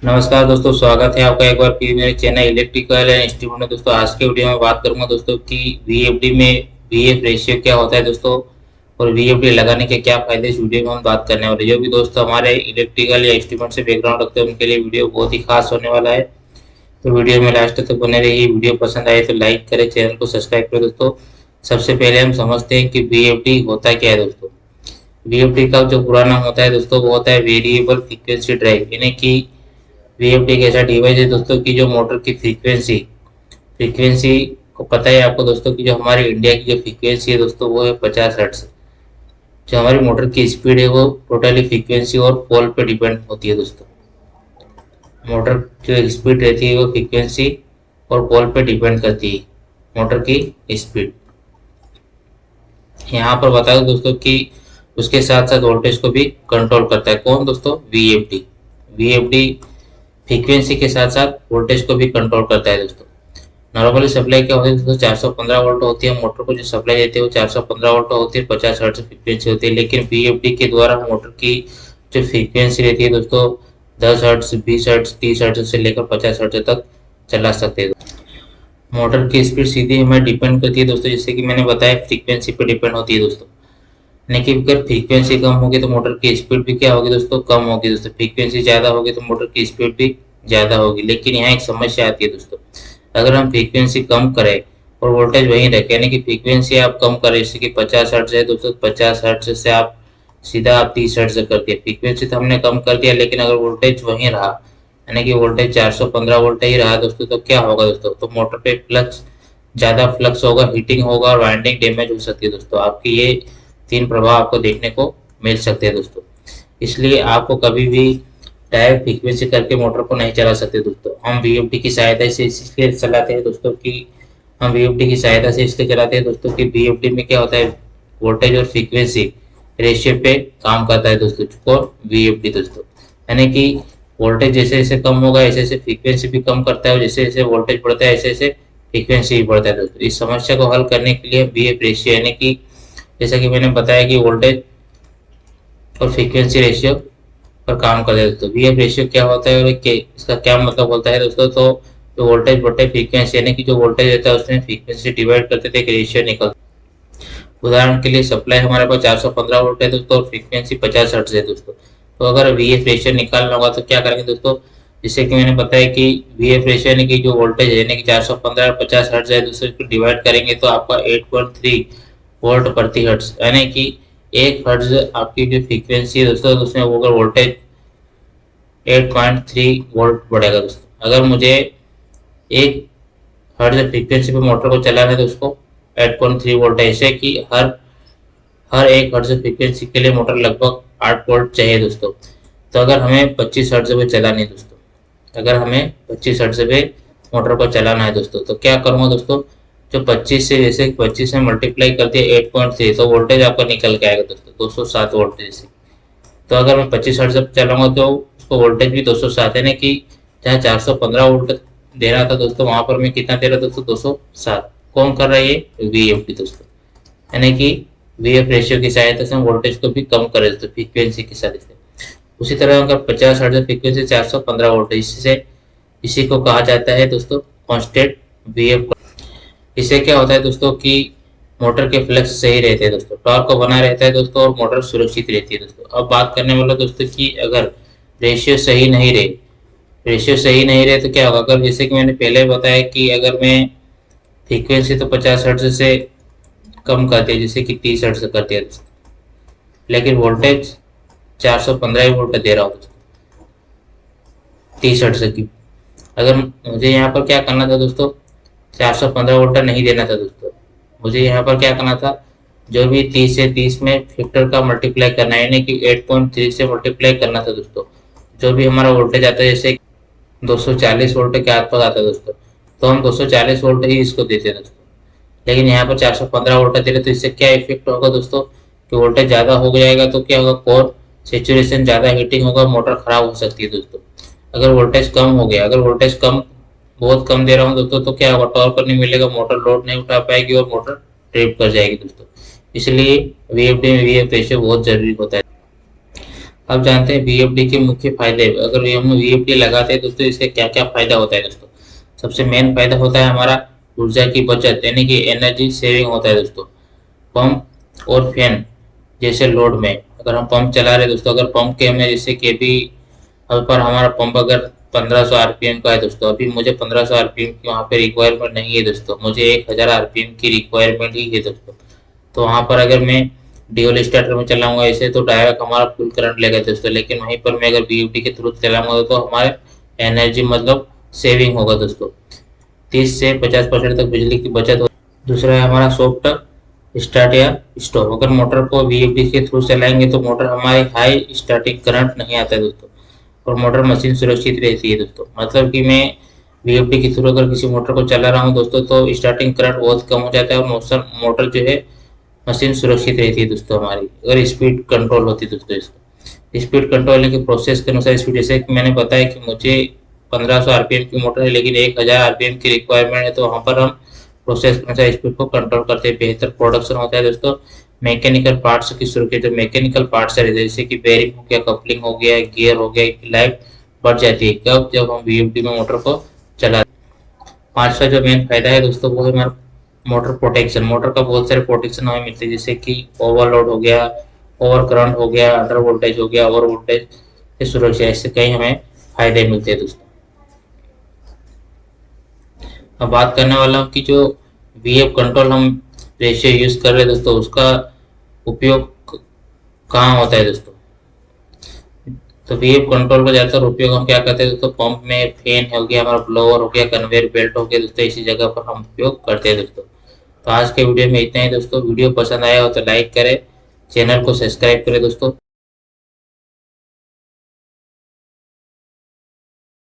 नमस्कार दोस्तों, स्वागत है आपका एक बार फिर मेरे चैनल इलेक्ट्रिकल एंड इंस्ट्रूमेंट में। दोस्तों आज के वीडियो में बात करूंगा दोस्तों कि वीएफडी में वीएफ रेशियो क्या होता है दोस्तों, और वीएफडी लगाने के क्या फायदे। इस वीडियो में हम बात करने वाले। जो भी दोस्त हमारे इलेक्ट्रिकल या इंस्ट्रूमेंट से बैकग्राउंड रखते हैं उनके लिए वीडियो बहुत ही खास होने वाला है। तो वीडियो में लास्ट तक बने रहिए। वीडियो पसंद आए तो लाइक करें, चैनल को सब्सक्राइब करें। दोस्तों सबसे पहले हम समझते हैं कि वीएफडी होता क्या है। दोस्तों वीएफडी का जो पूरा नाम होता है दोस्तों वो होता है वेरिएबल फ्रीक्वेंसी ड्राइव, यानी कि वीएफडी एक ऐसा डिवाइस है दोस्तों की जो मोटर की फ्रीक्वेंसी फ्रीक्वेंसी को पता है आपको दोस्तों की जो हमारी इंडिया की जो फ्रीक्वेंसी है दोस्तों वो है 50 हर्ट्ज। जो हमारी मोटर की स्पीड है वो टोटली फ्रीक्वेंसी और पोल पे डिपेंड होती है दोस्तों। मोटर जो स्पीड रहती है वो फ्रीक्वेंसी और पोल पे डिपेंड करती है, मोटर की स्पीड। यहाँ पर बता दो दोस्तों कि उसके साथ साथ वोल्टेज को भी कंट्रोल करता है। कौन दोस्तों? वीएफडी। वीएफडी फ्रीक्वेंसी के साथ साथ वोल्टेज को भी कंट्रोल करता है दोस्तों। नॉर्मली सप्लाई क्या होती है दोस्तों? 415 वोल्ट होती है। मोटर को जो सप्लाई देती है वो 415 वोल्ट होती है, 50 हर्ट्ज फ्रीक्वेंसी होती है। लेकिन वीएफडी के द्वारा मोटर की जो फ्रीक्वेंसी रहती है दोस्तों 10 हर्ट्ज, 20 हर्ट्ज, 30 हर्ट्ज से लेकर 50 हर्ट्ज तक चला सकते हैं। मोटर की स्पीड सीधी हमें डिपेंड करती है दोस्तों, जैसे कि मैंने बताया फ्रीक्वेंसी पे डिपेंड होती है दोस्तों। यानी कि अगर फ्रीक्वेंसी कम होगी तो मोटर की स्पीड भी क्या होगी दोस्तों? कम होगी दोस्तों। फ्रीक्वेंसी ज़्यादा होगी तो मोटर की स्पीड भी ज़्यादा होगी। लेकिन यहाँ एक समस्या आती है दोस्तों, अगर हम फ्रीक्वेंसी कम करें और वोल्टेज वहीं रखें, यानी कि फ्रीक्वेंसी आप कम करें, जैसे कि 50 हर्ट्ज है दोस्तों, 50 हर्ट्ज से आप सीधा आप 30 हर्ट्ज कर दिया। फ्रीक्वेंसी तो हमने कम कर दिया, लेकिन अगर वोल्टेज वहीं रहा, यानी कि वोल्टेज 415 वोल्ट ही रहा दोस्तों, तो क्या होगा दोस्तों? तो मोटर पे फ्लक्स ज़्यादा फ्लक्स होगा, हीटिंग होगा और वाइंडिंग डैमेज हो सकती है दोस्तों। आपकी ये तीन प्रभाव आपको देखने को मिल सकते हैं दोस्तों। इसलिए आपको कभी भी डायरेक्ट फ्रीक्वेंसी करके मोटर को नहीं चला सकते दोस्तों। हम वीएफडी की सहायता से इसलिए चलाते हैं दोस्तों कि हम वीएफडी की सहायता से इसलिए चलाते हैं दोस्तों कि वीएफडी में क्या होता है, वोल्टेज और फ्रीक्वेंसी रेशियो पे काम करता है दोस्तों, और वीएफडी दोस्तों, यानी कि वोल्टेज जैसे जैसे कम होगा ऐसे ऐसे फ्रीक्वेंसी भी कम करता है, और जैसे जैसे वोल्टेज बढ़ता है ऐसे ऐसे फ्रीक्वेंसी भी बढ़ता है दोस्तों। इस समस्या को हल करने के लिए वीएफ रेशियो, यानी कि जैसा कि मैंने बताया कि वोल्टेज और फ्रीक्वेंसी रेशियो पर काम करते हैं दोस्तों। वीएफ रेशियो क्या होता है और इसका क्या मतलब होता है दोस्तों? तो जो वोल्टेज बटे फ्रीक्वेंसी, यानी कि जो वोल्टेज रहता है उसमें फ्रीक्वेंसी डिवाइड करते थे, एक रेशियो निकलता है। उदाहरण के लिए सप्लाई हमारे पास 415 वोल्ट है दोस्तों और फ्रीक्वेंसी 50 हर्ट्ज है दोस्तों। तो अगर वीएफ रेशियो निकालना होगा तो क्या करेंगे दोस्तों? जैसे कि मैंने बताया कि वीएफ रेशियो यानी कि जो वोल्टेज है, यानी कि 415 और 50 हर्ट्ज है दोस्तों, इसको डिवाइड करेंगे तो आपका 8.3 वोल्ट प्रति हर्ट्ज, यानी कि एक हर्ट्ज आपकी जो फ्रीक्वेंसी है दोस्तों उसमें अगर वोल्टेज 8.3 वोल्ट बढ़ेगा दोस्तों। अगर मुझे एक हर्ट्ज फ्रीक्वेंसी पे मोटर को चलाना है तो उसको 8.3 वोल्ट है, ऐसे कि हर एक हर्ट्ज फ्रीक्वेंसी के लिए मोटर लगभग 8 वोल्ट चाहिए दोस्तों। तो अगर हमें 25 हर्ट्ज पे चलानी है दोस्तों, अगर हमें 25 हर्ट्ज पे मोटर को चलाना है दोस्तों, तो क्या करूँगा दोस्तों? जो 25 से, जैसे 25 से मल्टीप्लाई कर दिया 8.3, तो वोल्टेज आपका निकल के आएगा दोस्तों 207 वोल्ट जैसे। तो अगर मैं 25 हर्ट्ज पे चलाऊंगा तो उसको वोल्टेज भी 207, यानी कि जहाँ 415 वोल्ट दे रहा था दोस्तों वहां पर मैं कितना दे रहा था दोस्तों? 207। कौन कर रहा है ये? वीएफडी दोस्तों, यानी कि वीएफ रेशियो की सहायता से हम वोल्टेज को भी कम कर दोस्तों फ्रीक्वेंसी की सहायता से। उसी तरह अगर 50 हर्ट्ज फ्रीक्वेंसी 415 वोल्ट, इससे इसी को कहा जाता है दोस्तों कांस्टेंट वीएफ। इससे क्या होता है दोस्तों कि मोटर के फ्लक्स सही रहते हैं दोस्तों, टॉर्क बना रहता है दोस्तों और मोटर सुरक्षित रहती है दोस्तों। अब बात करने वाला दोस्तों कि अगर रेशियो सही नहीं रहे, रेशियो सही नहीं रहे तो क्या होगा? अगर जैसे कि मैंने पहले बताया कि अगर मैं फ्रीक्वेंसी तो 50 हर्ट्ज से कम कर दिया, जैसे कि 30 हर्ट्ज कर दिया दोस्तों, लेकिन वोल्टेज 415 वोल्ट दे रहा हूँ दोस्तों 30 हर्ट्ज की। अगर मुझे यहाँ पर क्या करना था दोस्तों? 415 वोल्ट नहीं देना था दोस्तों, मुझे यहाँ पर क्या करना था? जो भी 30 से 30 में फैक्टर का मल्टीप्लाई करना है, यानी कि 8.3 से मल्टीप्लाई करना था दोस्तों। जो भी हमारा वोल्टेज आता है, जैसे 240 वोल्ट के आसपास आता है दोस्तों, तो हम 240 वोल्ट ही इसको देते हैं दोस्तों। लेकिन यहाँ पर 415 वोल्ट दे रहे, तो इससे क्या इफेक्ट होगा दोस्तों कि वोल्टेज ज़्यादा हो जाएगा तो क्या होगा? कोर सेचुरेशन ज़्यादा हीटिंग होगा, मोटर खराब हो सकती है दोस्तों। अगर वोल्टेज कम हो गया, अगर वोल्टेज कम बहुत कम दे रहा हूँ दोस्तों, तो क्या होगा? टॉर्क नहीं मिलेगा, मोटर लोड नहीं उठा पाएगी और मोटर ट्रिप कर जाएगी दोस्तों। इसलिए वीएफडी में वीएफ रेशियो बहुत जरूरी होता है। अब जानते हैं वीएफडी के मुख्य फायदे। अगर हम वीएफडी लगाते हैं दोस्तों, इससे क्या क्या फायदा होता है दोस्तों। सबसे मेन फायदा होता है हमारा ऊर्जा की बचत, यानी कि एनर्जी सेविंग होता है दोस्तों। पंप और फैन जैसे लोड में अगर हम पंप चला रहे हैं दोस्तों, अगर पंप के हमें जैसे कि अभी पर हमारा पंप अगर 1500 आरपीएम का है दोस्तों, अभी मुझे 1500 आरपीएम की वहाँ पे रिक्वायरमेंट नहीं है दोस्तों, मुझे 1000 आरपीएम की रिक्वायरमेंट ही है दोस्तों। तो वहाँ पर अगर मैं ड्यूल स्टार्टर में चलाऊंगा ऐसे तो डायरेक्ट हमारा फुल करंट लेगा दोस्तों, लेकिन वहीं पर मैं अगर बीयूटी के थ्रू चलाऊंगा तो हमारे एनर्जी मतलब सेविंग होगा दोस्तों, 30 से 50% तक बिजली की बचत हो। दूसरा है हमारा सॉफ्ट स्टार्ट या स्टॉप। अगर मोटर को वीएफडी के थ्रू चलाएंगे तो मोटर हमारी हाई स्टार्टिंग करंट नहीं आता है दोस्तों, और मोटर मशीन सुरक्षित रहती है दोस्तों। मतलब कि मैं वीएफडी के थ्रू अगर किसी मोटर को चला रहा हूँ दोस्तों तो स्टार्टिंग करंट बहुत कम हो जाता है, और मोटर जो है मशीन सुरक्षित रहती है दोस्तों हमारी। और स्पीड कंट्रोल होती है दोस्तों। इसको स्पीड कंट्रोल के प्रोसेस के अनुसार स्पीड, जैसे कि मैंने बताया कि मुझे 1500 आरपीएम की मोटर है लेकिन 1000 आरपीएम की रिक्वायरमेंट है, तो वहाँ पर हम प्रोसेस के अनुसार स्पीड को कंट्रोल करते हैं, बेहतर प्रोडक्शन होता है दोस्तों। मैकेनिकल पार्ट्स की सुरक्षा, जो मैकेनिकल पार्ट्स है जैसे कि बेरिंग हो गया, कपलिंग हो गया, गियर हो गया, की लाइफ बढ़ जाती है कब, जब हम वीएफडी में मोटर को चला। पांचवा जो मेन फायदा है दोस्तों वो है हमारा मोटर प्रोटेक्शन। मोटर का बहुत सारे प्रोटेक्शन हमें मिलते हैं, जैसे कि ओवरलोड हो गया, ओवर करंट हो गया, अंडर वोल्टेज हो गया, ओवर वोल्टेज से सुरक्षा, इससे कई हमें फायदे मिलते हैं दोस्तों। अब बात करने वाला हूँ कि जो वीएफ कंट्रोल हम रेशियो यूज कर रहे हैं दोस्तों, उसका उपयोग कहाँ होता है दोस्तों। तो वीएफ कंट्रोल का ज्यादातर उपयोग हम क्या करते हैं दोस्तों, पंप में, फैन हो गया, हमारा ब्लोअर हो गया, कन्वेयर बेल्ट हो गया दोस्तों, इसी जगह पर हम उपयोग करते हैं दोस्तों। तो आज के वीडियो में इतना ही दोस्तों। वीडियो पसंद आया हो तो लाइक करें, चैनल को सब्सक्राइब करें दोस्तों।